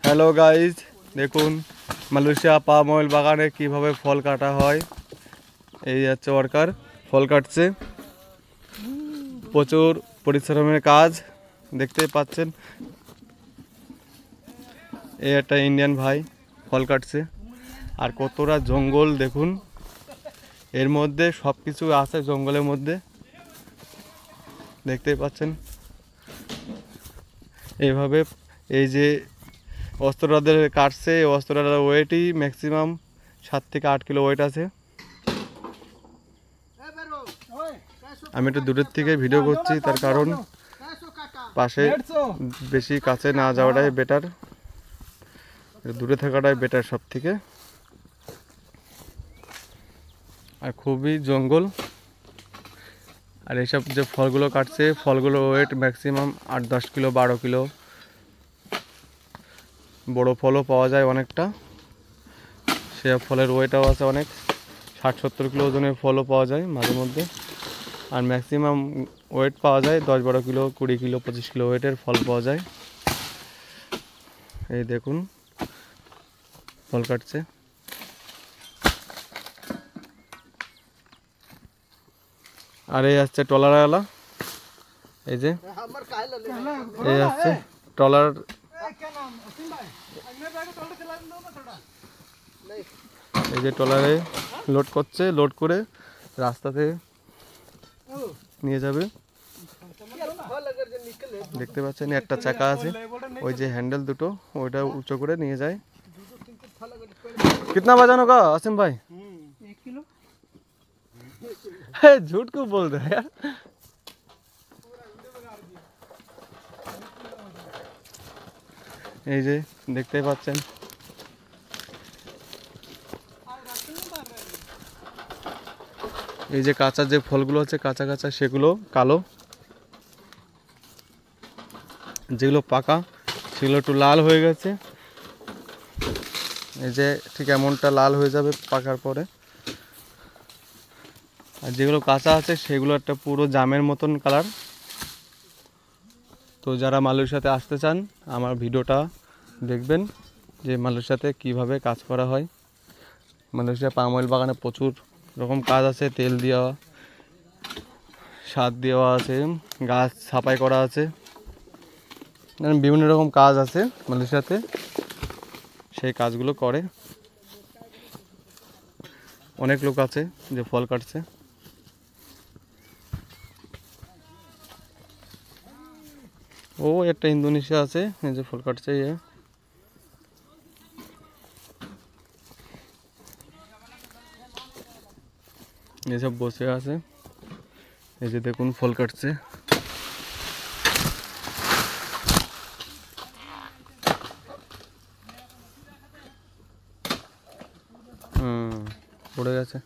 Hello guys, দেখুন Malaysia palm oil বাগানে কিভাবে ফল কাটা হয়। এই যাচ্ছে ওয়ার্কার, ফল কাটছে। প্রচুর পরিশ্রমের কাজ, দেখতেই পাচ্ছেন। এই একটা ইন্ডিয়ান ভাই ফল কাটছে। আর কতটা জঙ্গল দেখুন, এর মধ্যে সব কিছু আছে জঙ্গলের মধ্যে, দেখতেই পাচ্ছেন। এইভাবে এই যে অস্ত্ররাদের কাটছে, অস্ত্ররাদের ওয়েটই ম্যাক্সিমাম 7 থেকে 8 কিলো ওয়েট আছে। আমি একটু দূরের থেকে ভিডিও করছি, তার কারণ পাশে বেশি কাছে না যাওয়াটাই বেটার, দূরে থাকাটাই বেটার সব থেকে। আর খুবই জঙ্গল। আর এইসব যে ফলগুলো কাটছে, ফলগুলো ওয়েট ম্যাক্সিমাম 8-10 কিলো, 12 কিলো। বড় ফলও পাওয়া যায় অনেকটা, সে ফলের ওয়েটও আছে অনেক, 60-70 কিলো ওজনের ফলও পাওয়া যায় মাঝে মধ্যে। আর ম্যাক্সিমাম ওয়েট পাওয়া যায় 10-12 কিলো, 20 কিলো, 25 কিলো ওয়েটের ফল পাওয়া যায়। এই দেখুন ফল কাটছে। আর এই আসছে ট্রলারওয়ালা, এই যে এই আসছে ট্রলার। এই যে ট্রলারে লোড করছে, লোড করে রাস্তাতে নিয়ে যাবে। দেখতে পাচ্ছেন একটা চাকা আছে, ওই যে হ্যান্ডেল দুটো, ওইটা উঁচু করে নিয়ে যায়। कितना वजन होगा आसिम भाई? 1 किलो। झूठ क्यों बोल रहे हैं यार? এই যে দেখতে পাচ্ছেন, এই যে কাঁচা যে ফলগুলো আছে, কাঁচা কাঁচা সেগুলো কালো, যেগুলো পাকা সেগুলো একটু লাল হয়ে গেছে। এই যে ঠিক এমনটা লাল হয়ে যাবে পাকার পরে। আর যেগুলো কাঁচা আছে সেগুলো একটা পুরো জামের মতন কালার। তো যারা মালয়েশিয়াতে আসতে চান, আমার ভিডিওটা দেখবেন যে মালয়েশিয়াতে কিভাবে কাজ করা হয়। মালয়েশিয়া পাম অয়েল বাগানে প্রচুর রকম কাজ আছে, তেল দেওয়া, সার দেওয়া আছে, গাছ ছাপাই করা আছে, বিভিন্ন রকম কাজ আছে মালয়েশিয়াতে, সেই কাজগুলো করে অনেক লোক আছে যে ফল কাটছে। ও একটা ইন্দোনেশিয়া আছে, এই যে ফল কাটছে। এসব বসে আছে, এই যে দেখুন ফল কাটছে। পড়ে গেছে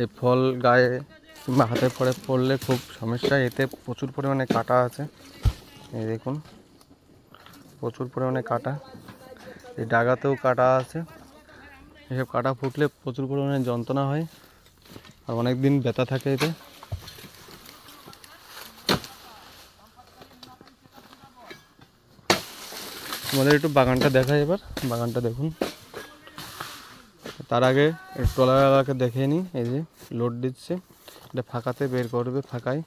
এই ফল গায়ে কিংবা হাতে পড়লে খুব সমস্যা। এতে প্রচুর পরিমাণে কাটা আছে, এই দেখুন প্রচুর পরিমাণে কাটা। এই ডাগাতেও কাটা আছে। এসব কাটা ফুটলে প্রচুর পরিমাণে যন্ত্রণা হয় আর অনেক দিন ব্যথা থাকে এতে। আমাদের একটু বাগানটা দেখাই, এবার বাগানটা দেখুন। তার আগে ট্রলারওয়ালাকে দেখে নিই। এই যে লোড দিচ্ছে, এটা ফাঁকাতে বের করবে, ফাঁকায়।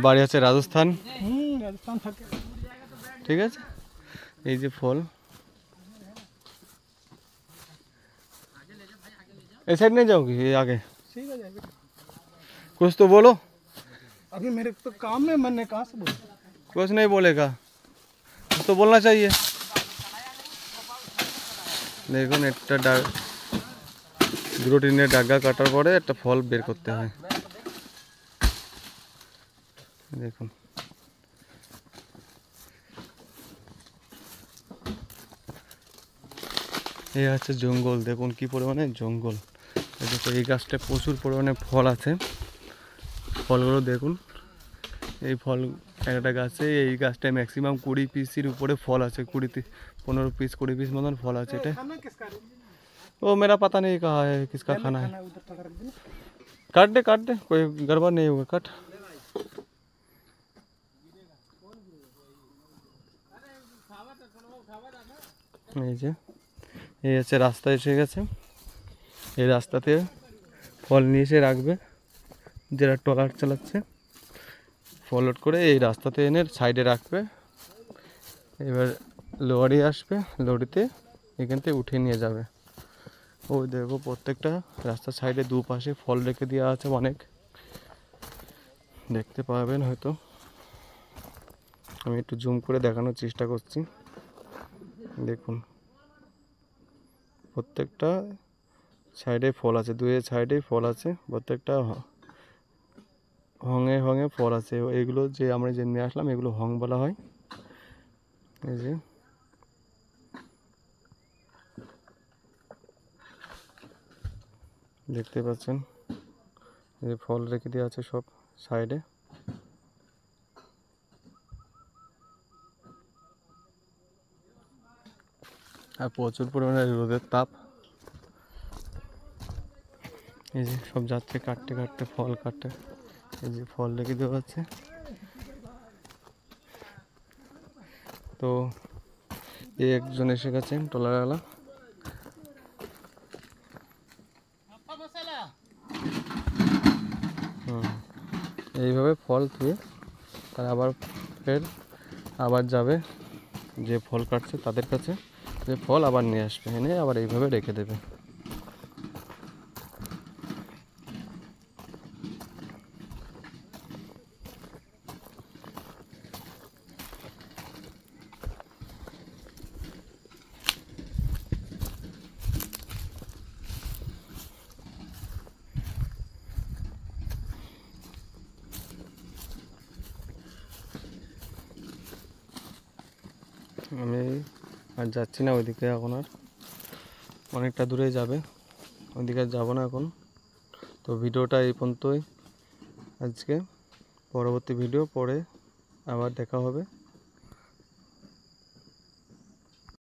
বাড়ি আছে রাজস্থান। ঠিক আছে, এই যে ফল। इस साइड नहीं जाओगी, ये आगे ठीक है जाएगा। कुछ तो बोलो। अभी मेरे तो काम में, मैंने कहाँ से बोला? कुछ नहीं बोलेगा, कुछ तो बोलना चाहिए। দেখুন একটা দুটো টিনের ডাগা কাটার পরে একটা ফল বের করতে হয়। দেখুন এই হচ্ছে জঙ্গল, দেখুন কি পরিমাণে জঙ্গল। দেখো এই গাছটা প্রচুর পরিমাণে ফল আছে, ফলগুলো দেখুন। এই ফল একটা গাছে, এই গাছটায় ম্যাক্সিমাম 20 পিসের উপরে ফল আছে, 15 পিস 20 পিস মতন ফল আছে। এটা वो मेरा पता नहीं कहाँ है, किसका खाना है। खाना उधर तक रख देना। काट दे, कोई गड़बड़ नहीं होगा, काट। এই যে এই হচ্ছে রাস্তা এসে গেছে, এই রাস্তাতে ফল নিয়ে এসে রাখবে, যারা ট্রলার চালাচ্ছে ফল লোড করে এই রাস্তাতে এনে সাইডে রাখবে। এবার লরি আসবে, লরিতে এখান থেকে উঠে নিয়ে যাবে। ওই দেখো প্রত্যেকটা রাস্তার সাইডে দুপাশে ফল রেখে দেওয়া আছে, অনেক দেখতে পাবেন হয়তো। আমি একটু জুম করে দেখানোর চেষ্টা করছি, দেখুন প্রত্যেকটা সাইডে ফল আছে, দুই সাইডেই ফল আছে, প্রত্যেকটা হঙে হঙে ফল আছে। এগুলো যে আমরা যে নিয়ে আসলাম এগুলো হং বলা হয়। এই যে দেখতে পাচ্ছেন, এই যে ফল রেখে দেওয়া আছে সব সাইডে। আর প্রচুর পরিমাণে রোদের তাপ। এই যে সব যাচ্ছে কাটতে কাটতে, ফল কাটতে। এই যে ফল রেখে দেওয়া আছে। তো এই একজন এসে গেছেন ট্রলারওয়ালা। এইভাবে ফল ধুয়ে তার আবার যাবে যে ফল কাটছে তাদের কাছে, যে ফল আবার নিয়ে আসবে, এনে আবার এইভাবে রেখে দেবে। আমি আর যাচ্ছি না ওইদিকে, এখন আর অনেকটা দূরে যাবে, ওইদিকে যাব না এখন। তো ভিডিওটা এই পর্যন্তই আজকে, পরবর্তী ভিডিও পরে আবার দেখা হবে।